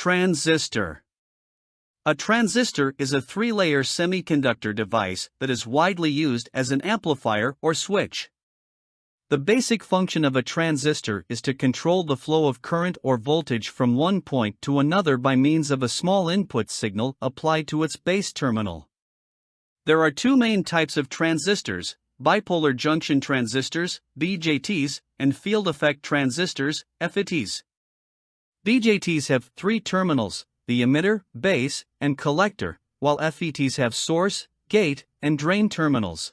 Transistor. A transistor is a three-layer semiconductor device that is widely used as an amplifier or switch. The basic function of a transistor is to control the flow of current or voltage from one point to another by means of a small input signal applied to its base terminal. There are two main types of transistors: bipolar junction transistors, BJTs, and field effect transistors, FETs. BJTs have three terminals: the emitter, base, and collector, while FETs have source, gate, and drain terminals.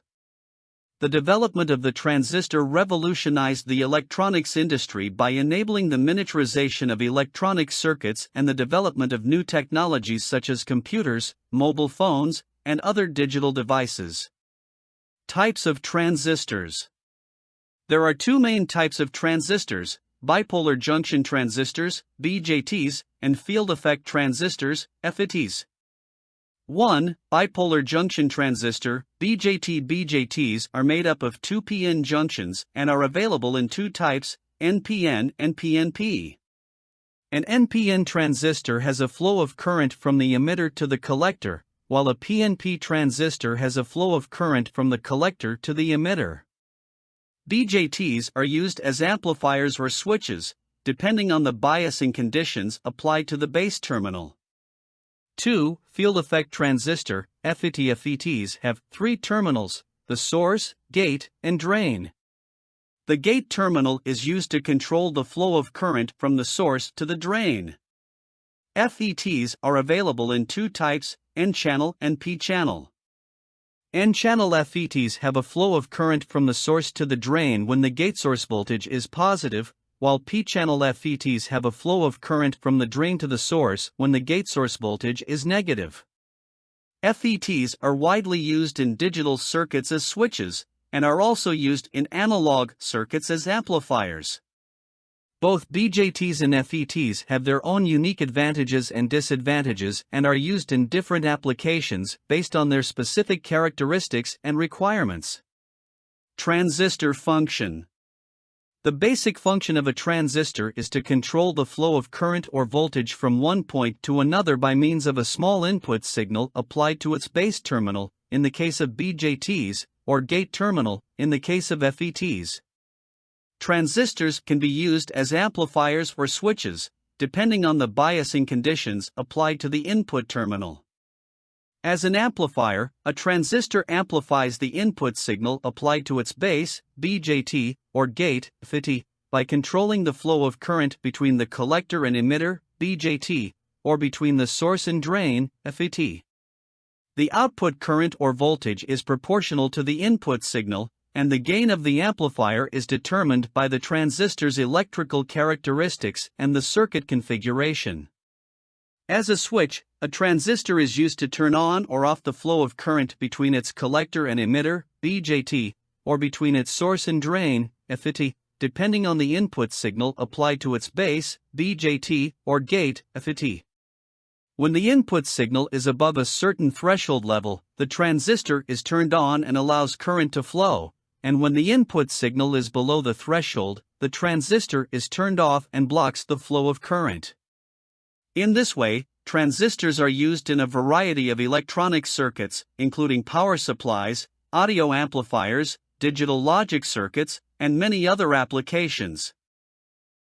The development of the transistor revolutionized the electronics industry by enabling the miniaturization of electronic circuits and the development of new technologies such as computers, mobile phones, and other digital devices. Types of transistors. There are two main types of transistors: bipolar junction transistors, BJTs, and field effect transistors, FETs. 1. Bipolar junction transistor, BJT. BJTs are made up of two p-n junctions and are available in two types, NPN and PNP. An NPN transistor has a flow of current from the emitter to the collector, while a PNP transistor has a flow of current from the collector to the emitter. BJTs are used as amplifiers or switches, depending on the biasing conditions applied to the base terminal. 2. Field effect transistor, FET. FETs have three terminals: the source, gate, and drain. The gate terminal is used to control the flow of current from the source to the drain. FETs are available in two types, N-channel and P-channel. N-channel FETs have a flow of current from the source to the drain when the gate source voltage is positive, while P-channel FETs have a flow of current from the drain to the source when the gate source voltage is negative. FETs are widely used in digital circuits as switches, and are also used in analog circuits as amplifiers. Both BJTs and FETs have their own unique advantages and disadvantages and are used in different applications based on their specific characteristics and requirements. Transistor function. The basic function of a transistor is to control the flow of current or voltage from one point to another by means of a small input signal applied to its base terminal, in the case of BJTs, or gate terminal, in the case of FETs. Transistors can be used as amplifiers or switches, depending on the biasing conditions applied to the input terminal. As an amplifier, a transistor amplifies the input signal applied to its base, BJT, or gate, FET, by controlling the flow of current between the collector and emitter, BJT, or between the source and drain, FET. The output current or voltage is proportional to the input signal, and the gain of the amplifier is determined by the transistor's electrical characteristics and the circuit configuration. As a switch, a transistor is used to turn on or off the flow of current between its collector and emitter, BJT, or between its source and drain, FET, depending on the input signal applied to its base, BJT, or gate, FET. When the input signal is above a certain threshold level, the transistor is turned on and allows current to flow, and when the input signal is below the threshold, the transistor is turned off and blocks the flow of current. In this way, transistors are used in a variety of electronic circuits, including power supplies, audio amplifiers, digital logic circuits, and many other applications.